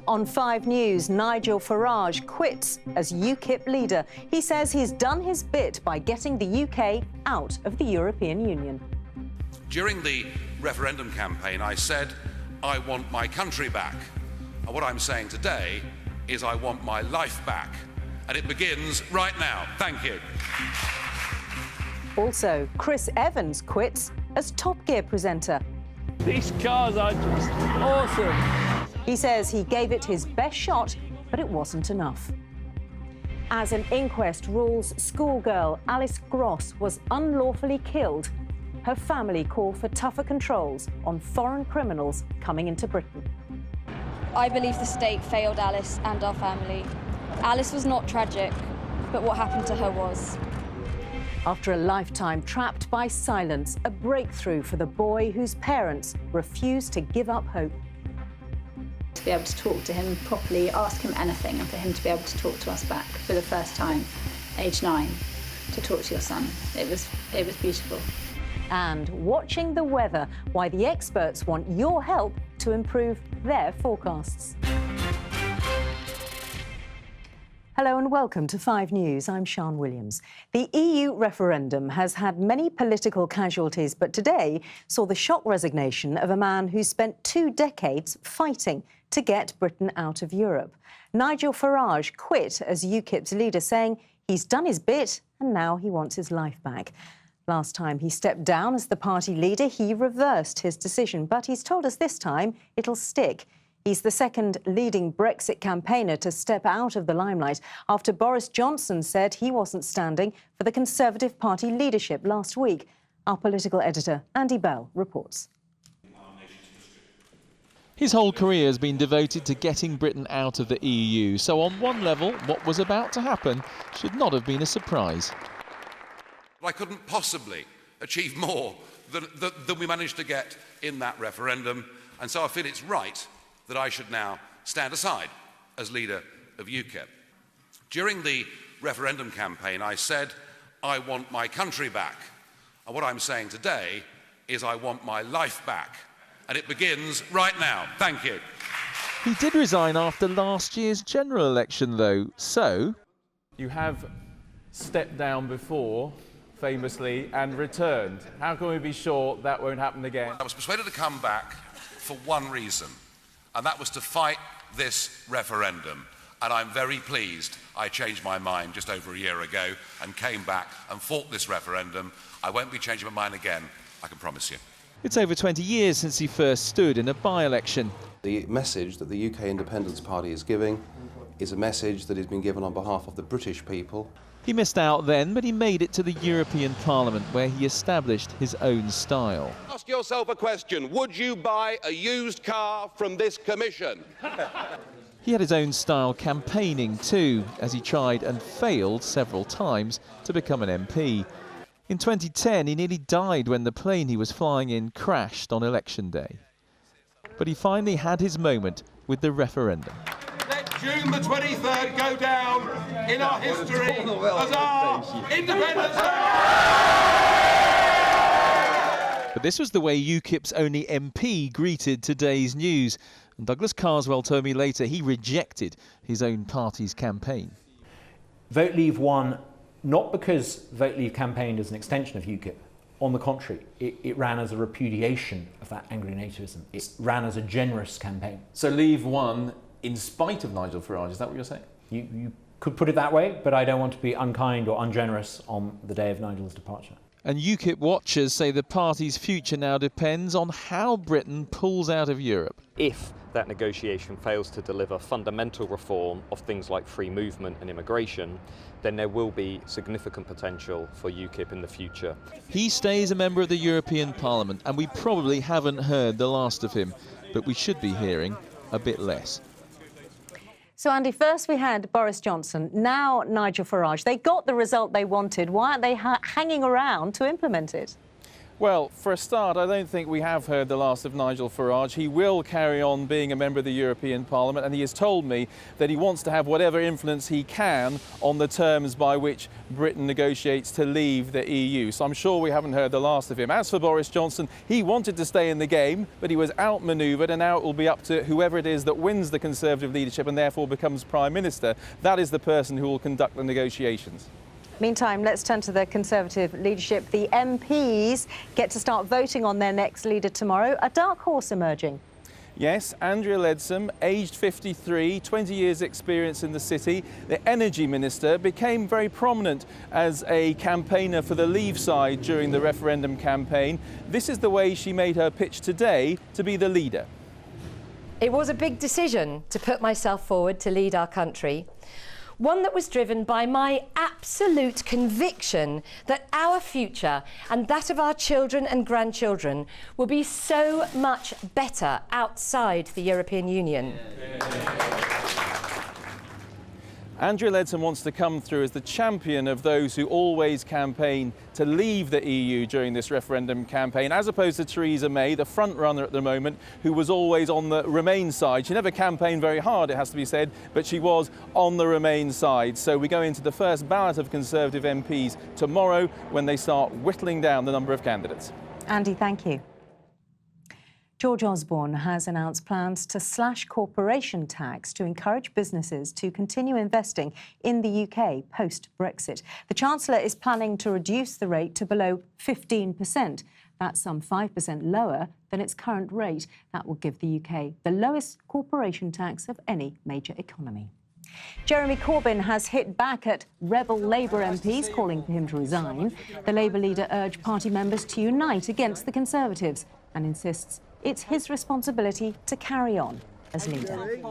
On 5 News, Nigel Farage quits as UKIP leader. He says he's done his bit by getting the UK out of the European Union. During the referendum campaign, I said, I want my country back. And what I'm saying today is I want my life back. And it begins right now. Thank you. Also, Chris Evans quits as Top Gear presenter. These cars are just awesome. He says he gave it his best shot, but it wasn't enough. As an inquest rules schoolgirl Alice Gross was unlawfully killed, her family call for tougher controls on foreign criminals coming into Britain. I believe the state failed Alice and our family. Alice was not tragic, but what happened to her was. After a lifetime trapped by silence, a breakthrough for the boy whose parents refused to give up hope. To be able to talk to him properly, ask him anything, and for him to be able to talk to us back for the first time, age 9, to talk to your son. It was beautiful. And watching the weather, why the experts want your help to improve their forecasts. Hello and welcome to 5 News. I'm Sian Williams. The EU referendum has had many political casualties, but today saw the shock resignation of a man who spent 2 decades fighting to get Britain out of Europe. Nigel Farage quit as UKIP's leader, saying he's done his bit and now he wants his life back. Last time he stepped down as the party leader, he reversed his decision, but he's told us this time it'll stick. He's the second leading Brexit campaigner to step out of the limelight after Boris Johnson said he wasn't standing for the Conservative Party leadership last week. Our political editor, Andy Bell, reports. His whole career has been devoted to getting Britain out of the EU, so on one level, what was about to happen should not have been a surprise. I couldn't possibly achieve more than we managed to get in that referendum, and so I feel it's right that I should now stand aside as leader of UKIP. During the referendum campaign, I said, I want my country back. And what I'm saying today is I want my life back. And it begins right now. Thank you. He did resign after last year's general election, though, so... You have stepped down before, famously, and returned. How can we be sure that won't happen again? I was persuaded to come back for one reason, and that was to fight this referendum. And I'm very pleased I changed my mind just over a year ago and came back and fought this referendum. I won't be changing my mind again, I can promise you. It's over 20 years since he first stood in a by-election. The message that the UK Independence Party is giving is a message that has been given on behalf of the British people. He missed out then, but he made it to the European Parliament, where he established his own style. Ask yourself a question. Would you buy a used car from this commission? He had his own style campaigning too, as he tried and failed several times to become an MP. In 2010, he nearly died when the plane he was flying in crashed on election day. But he finally had his moment with the referendum. Let June the 23rd go down in our history as our Independence Day! But this was the way UKIP's only MP greeted today's news. And Douglas Carswell told me later he rejected his own party's campaign. Vote Leave won not because Vote Leave campaigned as an extension of UKIP. On the contrary, it ran as a repudiation of that angry nativism. It ran as a generous campaign. So Leave won in spite of Nigel Farage, is that what you're saying? You could put it that way, but I don't want to be unkind or ungenerous on the day of Nigel's departure. And UKIP watchers say the party's future now depends on how Britain pulls out of Europe. If that negotiation fails to deliver fundamental reform of things like free movement and immigration, then there will be significant potential for UKIP in the future. He stays a member of the European Parliament, and we probably haven't heard the last of him, but we should be hearing a bit less. So, Andy, first we had Boris Johnson, now Nigel Farage. They got the result they wanted. Why aren't they hanging around to implement it? Well, for a start, I don't think we have heard the last of Nigel Farage. He will carry on being a member of the European Parliament, and he has told me that he wants to have whatever influence he can on the terms by which Britain negotiates to leave the EU. So I'm sure we haven't heard the last of him. As for Boris Johnson, he wanted to stay in the game, but he was outmanoeuvred, and now it will be up to whoever it is that wins the Conservative leadership and therefore becomes Prime Minister. That is the person who will conduct the negotiations. Meantime, let's turn to the Conservative leadership. The MPs get to start voting on their next leader tomorrow. A dark horse emerging. Yes, Andrea Leadsom, aged 53, 20 years experience in the city. The Energy Minister became very prominent as a campaigner for the Leave side during the referendum campaign. This is the way she made her pitch today to be the leader. It was a big decision to put myself forward to lead our country. One that was driven by my absolute conviction that our future and that of our children and grandchildren will be so much better outside the European Union. Andrea Leadsom wants to come through as the champion of those who always campaign to leave the EU during this referendum campaign, as opposed to Theresa May, the front runner at the moment, who was always on the Remain side. She never campaigned very hard, it has to be said, but she was on the Remain side. So we go into the first ballot of Conservative MPs tomorrow when they start whittling down the number of candidates. Andy, thank you. George Osborne has announced plans to slash corporation tax to encourage businesses to continue investing in the UK post-Brexit. The Chancellor is planning to reduce the rate to below 15%. That's some 5% lower than its current rate. That will give the UK the lowest corporation tax of any major economy. Jeremy Corbyn has hit back at rebel Labour MPs calling for him to resign. The Labour leader urged party members to unite against the Conservatives and insists it's his responsibility to carry on as leader.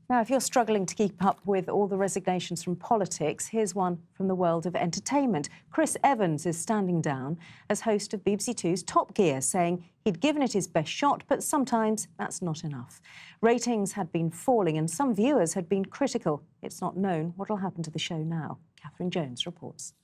Now, if you're struggling to keep up with all the resignations from politics, here's one from the world of entertainment. Chris Evans is standing down as host of BBC Two's Top Gear, saying he'd given it his best shot, but sometimes that's not enough. Ratings had been falling and some viewers had been critical. It's not known what will happen to the show now. Catherine Jones reports.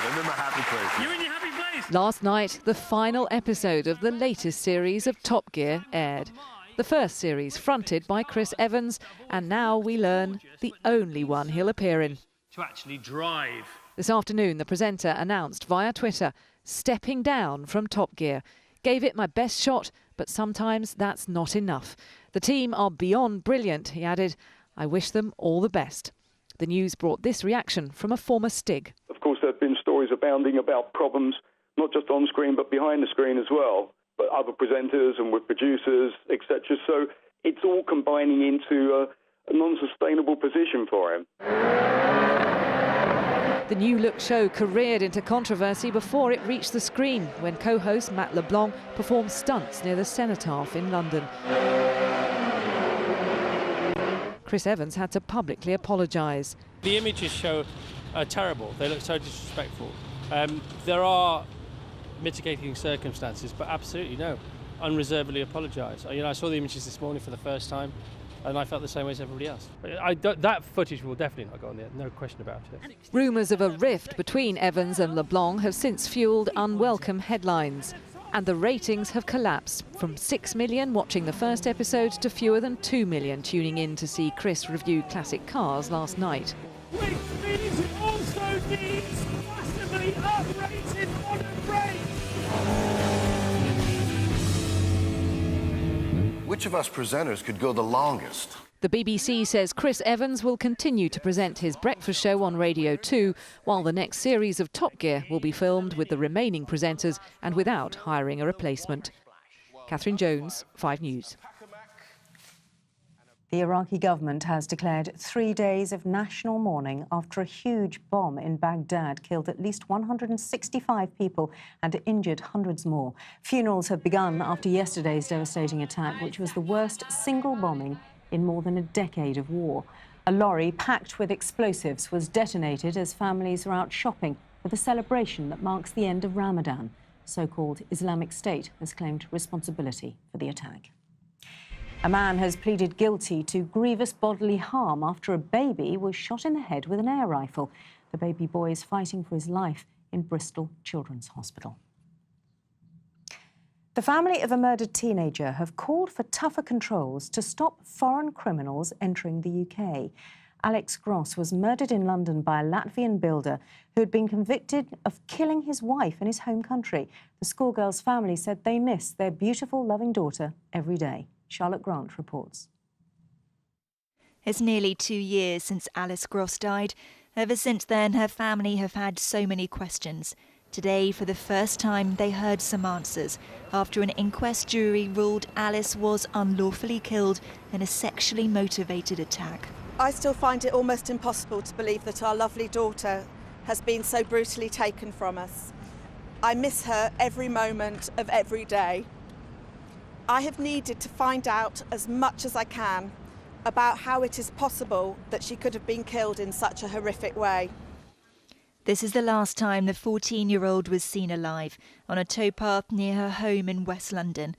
I'm in my happy place. You're in your happy place. Last night, the final episode of the latest series of Top Gear aired. The first series fronted by Chris Evans, and now we learn the only one he'll appear in. To actually drive. This afternoon, the presenter announced via Twitter, stepping down from Top Gear. Gave it my best shot, but sometimes that's not enough. The team are beyond brilliant, he added. I wish them all the best. The news brought this reaction from a former Stig. Of course, there have been stories abounding about problems, not just on screen, but behind the screen as well, but other presenters and with producers, etc. So it's all combining into a non-sustainable position for him. The new look show careered into controversy before it reached the screen when co-host Matt LeBlanc performed stunts near the Cenotaph in London. Chris Evans had to publicly apologise. The images show are terrible. They look so disrespectful. There are mitigating circumstances, but absolutely no. Unreservedly apologise. I saw the images this morning for the first time, and I felt the same way as everybody else. That footage will definitely not go on there, no question about it. Rumours of a rift between Evans and LeBlanc have since fuelled unwelcome headlines. And the ratings have collapsed, from 6 million watching the first episode to fewer than 2 million tuning in to see Chris review classic cars last night. Which means it also needs massively uprated modern brakes. Which of us presenters could go the longest? The BBC says Chris Evans will continue to present his breakfast show on Radio 2, while the next series of Top Gear will be filmed with the remaining presenters and without hiring a replacement. Catherine Jones, 5 News. The Iraqi government has declared 3 days of national mourning after a huge bomb in Baghdad killed at least 165 people and injured hundreds more. Funerals have begun after yesterday's devastating attack, which was the worst single bombing in more than a decade of war. A lorry packed with explosives was detonated as families were out shopping for the celebration that marks the end of Ramadan. So-called Islamic State has claimed responsibility for the attack. A man has pleaded guilty to grievous bodily harm after a baby was shot in the head with an air rifle. The baby boy is fighting for his life in Bristol Children's Hospital. The family of a murdered teenager have called for tougher controls to stop foreign criminals entering the UK. Alex Gross was murdered in London by a Latvian builder who had been convicted of killing his wife in his home country. The schoolgirl's family said they miss their beautiful, loving daughter every day. Charlotte Grant reports. It's nearly 2 years since Alice Gross died. Ever since then, her family have had so many questions. Today, for the first time, they heard some answers after an inquest jury ruled Alice was unlawfully killed in a sexually motivated attack. I still find it almost impossible to believe that our lovely daughter has been so brutally taken from us. I miss her every moment of every day. I have needed to find out as much as I can about how it is possible that she could have been killed in such a horrific way. This is the last time the 14-year-old was seen alive on a towpath near her home in West London.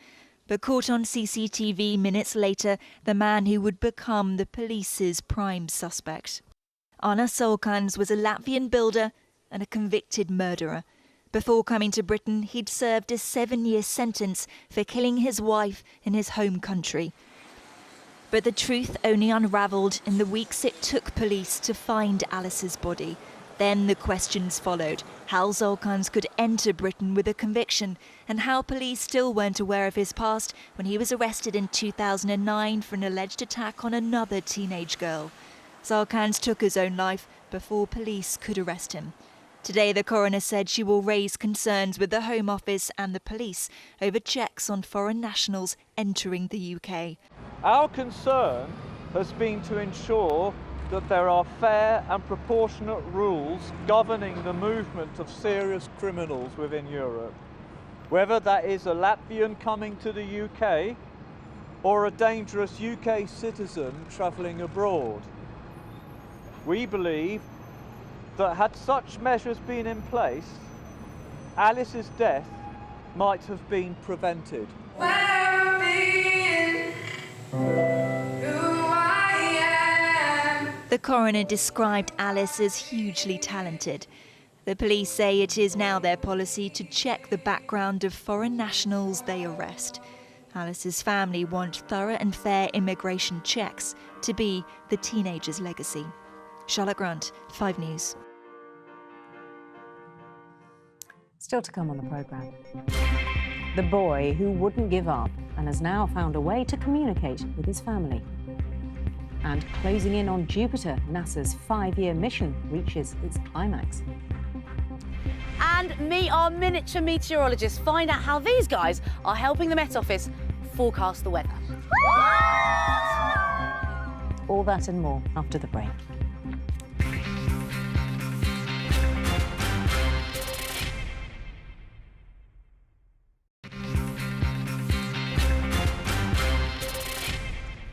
But caught on CCTV minutes later, the man who would become the police's prime suspect. Anna Solkans was a Latvian builder and a convicted murderer. Before coming to Britain, he'd served a 7-year sentence for killing his wife in his home country. But the truth only unravelled in the weeks it took police to find Alice's body. Then the questions followed: how Zolkans could enter Britain with a conviction, and how police still weren't aware of his past when he was arrested in 2009 for an alleged attack on another teenage girl. Zolkans took his own life before police could arrest him. Today, the coroner said she will raise concerns with the Home Office and the police over checks on foreign nationals entering the UK. Our concern has been to ensure that there are fair and proportionate rules governing the movement of serious criminals within Europe, whether that is a Latvian coming to the UK or a dangerous UK citizen travelling abroad. We believe that had such measures been in place, Alice's death might have been prevented. The coroner described Alice as hugely talented. The police say it is now their policy to check the background of foreign nationals they arrest. Alice's family want thorough and fair immigration checks to be the teenager's legacy. Charlotte Grant, 5 News. Still to come on the programme. The boy who wouldn't give up and has now found a way to communicate with his family. And closing in on Jupiter, NASA's 5-year mission reaches its climax. And meet our miniature meteorologists. Find out how these guys are helping the Met Office forecast the weather. All that and more after the break.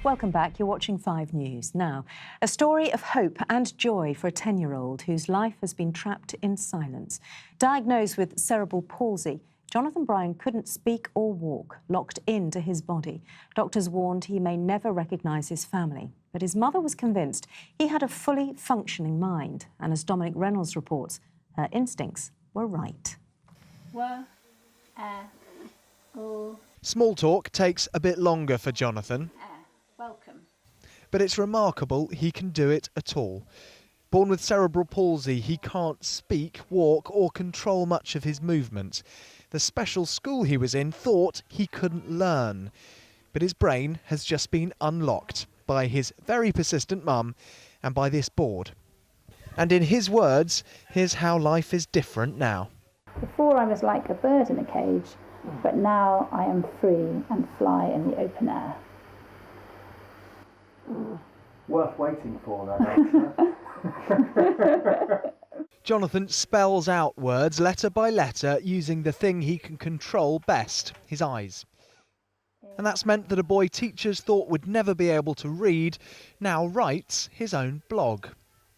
Welcome back. You're watching 5 News. Now, a story of hope and joy for a 10-year-old whose life has been trapped in silence. Diagnosed with cerebral palsy, Jonathan Bryan couldn't speak or walk, locked into his body. Doctors warned he may never recognise his family. But his mother was convinced he had a fully functioning mind. And as Dominic Reynolds reports, her instincts were right. Small talk takes a bit longer for Jonathan. Welcome. But it's remarkable he can do it at all. Born with cerebral palsy, he can't speak, walk or control much of his movements. The special school he was in thought he couldn't learn. But his brain has just been unlocked by his very persistent mum and by this board. And in his words, here's how life is different now. Before I was like a bird in a cage, but now I am free and fly in the open air. Worth waiting for, that answer. Jonathan spells out words letter by letter using the thing he can control best, his eyes. And that's meant that a boy teachers thought would never be able to read now writes his own blog.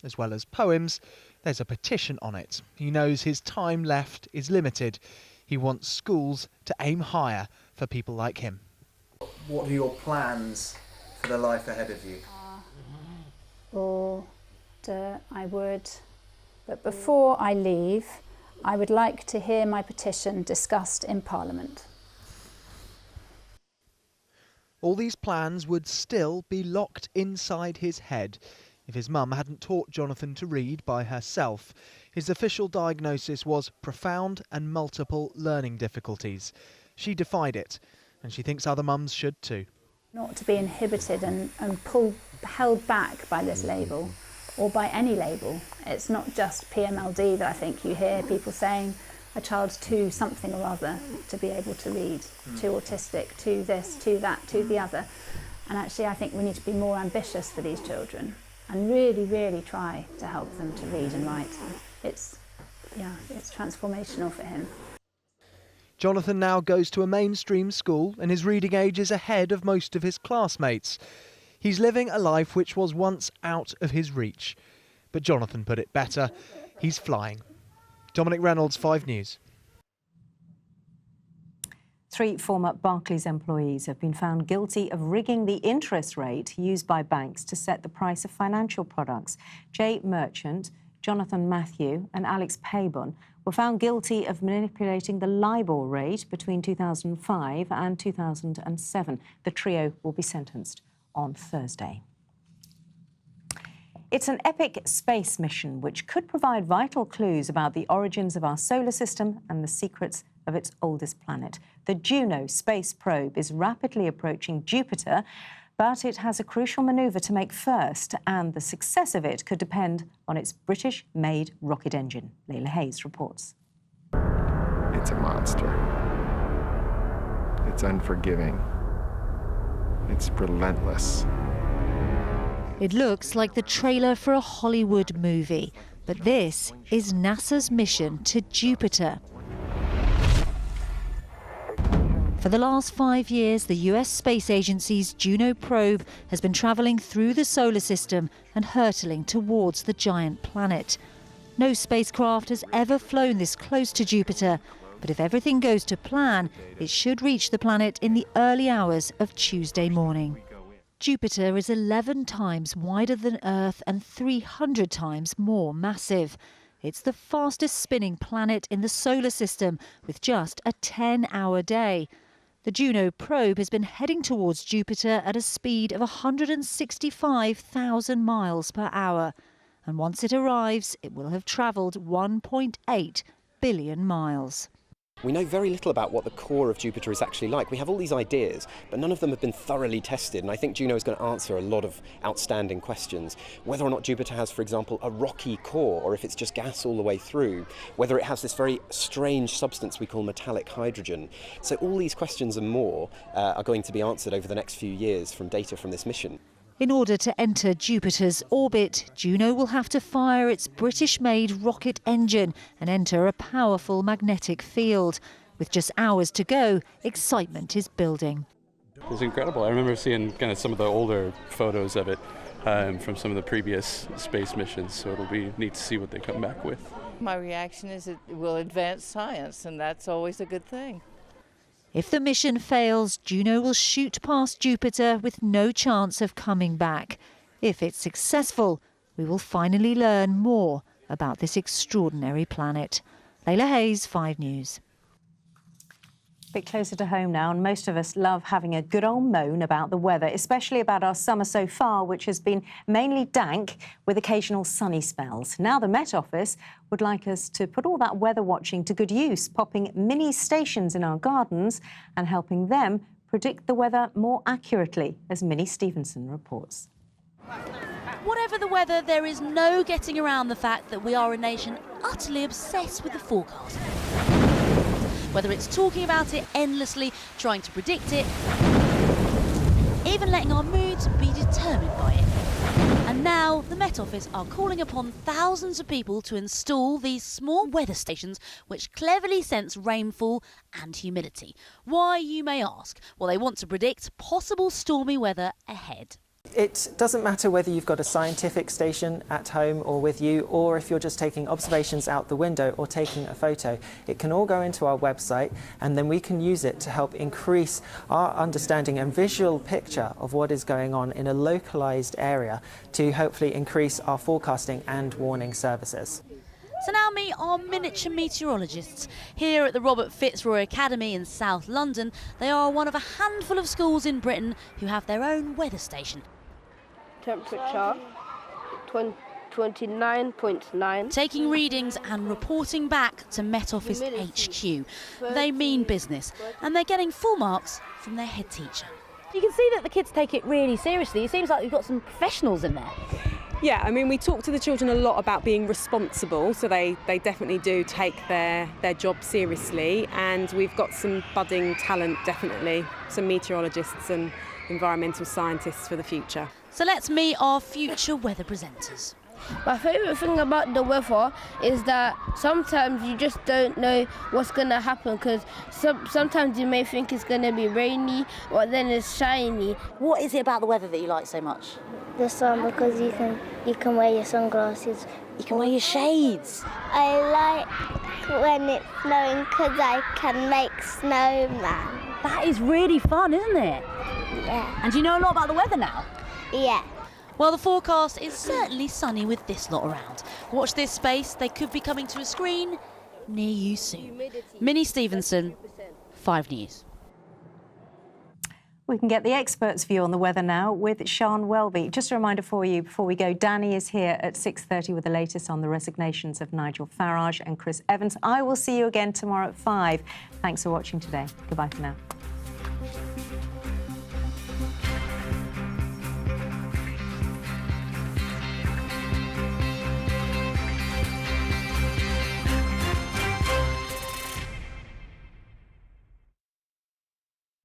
As well as poems, there's a petition on it. He knows his time left is limited. He wants schools to aim higher for people like him. What are your plans for the life ahead of you? I would, but before I leave, I would like to hear my petition discussed in Parliament. All these plans would still be locked inside his head if his mum hadn't taught Jonathan to read by herself. His official diagnosis was profound and multiple learning difficulties. She defied it, and she thinks other mums should too. Not to be inhibited and held back by this label, or by any label. It's not just PMLD that I think you hear people saying a child's too something or other to be able to read, too autistic, too this, too that, too the other. And actually I think we need to be more ambitious for these children and really, really try to help them to read and write. It's transformational for him. Jonathan now goes to a mainstream school and his reading age is ahead of most of his classmates. He's living a life which was once out of his reach. But Jonathan put it better. He's flying. Dominic Reynolds, 5 News. 3 former Barclays employees have been found guilty of rigging the interest rate used by banks to set the price of financial products. Jay Merchant, Jonathan Matthew and Alex Payburn were found guilty of manipulating the LIBOR rate between 2005 and 2007. The trio will be sentenced on Thursday. It's an epic space mission which could provide vital clues about the origins of our solar system and the secrets of its oldest planet. The Juno space probe is rapidly approaching Jupiter, but it has a crucial manoeuvre to make first, and the success of it could depend on its British-made rocket engine. Layla Hayes reports. It's a monster. It's unforgiving. It's relentless. It looks like the trailer for a Hollywood movie, but this is NASA's mission to Jupiter. For the last 5 years, the US Space Agency's Juno probe has been travelling through the solar system and hurtling towards the giant planet. No spacecraft has ever flown this close to Jupiter, but if everything goes to plan, it should reach the planet in the early hours of Tuesday morning. Jupiter is 11 times wider than Earth and 300 times more massive. It's the fastest spinning planet in the solar system, with just a 10-hour day. The Juno probe has been heading towards Jupiter at a speed of 165,000 miles per hour. And once it arrives, it will have travelled 1.8 billion miles. We know very little about what the core of Jupiter is actually like. We have all these ideas, but none of them have been thoroughly tested, and I think Juno is going to answer a lot of outstanding questions. Whether or not Jupiter has, for example, a rocky core, or if it's just gas all the way through, whether it has this very strange substance we call metallic hydrogen. So all these questions and more are going to be answered over the next few years from data from this mission. In order to enter Jupiter's orbit, Juno will have to fire its British-made rocket engine and enter a powerful magnetic field. With just hours to go, excitement is building. It's incredible. I remember seeing kind of some of the older photos of it from some of the previous space missions, so it'll be neat to see what they come back with. My reaction is it will advance science, and that's always a good thing. If the mission fails, Juno will shoot past Jupiter with no chance of coming back. If it's successful, we will finally learn more about this extraordinary planet. Layla Hayes, 5 News. A bit closer to home now, and most of us love having a good old moan about the weather, especially about our summer so far, which has been mainly dank with occasional sunny spells. Now the Met Office would like us to put all that weather watching to good use, popping mini stations in our gardens and helping them predict the weather more accurately, as Minnie Stevenson reports. Whatever the weather, there is no getting around the fact that we are a nation utterly obsessed with the forecast. Whether it's talking about it endlessly, trying to predict it, even letting our moods be determined by it. And now the Met Office are calling upon thousands of people to install these small weather stations which cleverly sense rainfall and humidity. Why, you may ask? Well, they want to predict possible stormy weather ahead. It doesn't matter whether you've got a scientific station at home or with you, or if you're just taking observations out the window or taking a photo. It can all go into our website, and then we can use it to help increase our understanding and visual picture of what is going on in a localised area to hopefully increase our forecasting and warning services. So now meet our miniature meteorologists. Here at the Robert Fitzroy Academy in South London, they are one of a handful of schools in Britain who have their own weather station. Temperature 29.9. Taking readings and reporting back to Met Office HQ. They mean business, and they're getting full marks from their head teacher. You can see that the kids take it really seriously. It seems like you've got some professionals in there. Yeah, I mean, we talk to the children a lot about being responsible, so they definitely do take their job seriously, and we've got some budding talent, definitely, some meteorologists and environmental scientists for the future. So let's meet our future weather presenters. My favourite thing about the weather is that sometimes you just don't know what's going to happen, because sometimes you may think it's going to be rainy, but then it's shiny. What is it about the weather that you like so much? The sun, because you can wear your sunglasses. You can wear your shades. I like when it's snowing because I can make snowman. That is really fun, isn't it? Yeah. And do you know a lot about the weather now? Yeah. Well, the forecast is certainly sunny with this lot around. Watch this space, they could be coming to a screen near you soon. Minnie Stevenson, 5 News. We can get the experts' view on the weather now with Sian Welby. Just a reminder for you before we go, Danny is here at 6:30 with the latest on the resignations of Nigel Farage and Chris Evans. I will see you again tomorrow at 5. Thanks for watching today. Goodbye for now.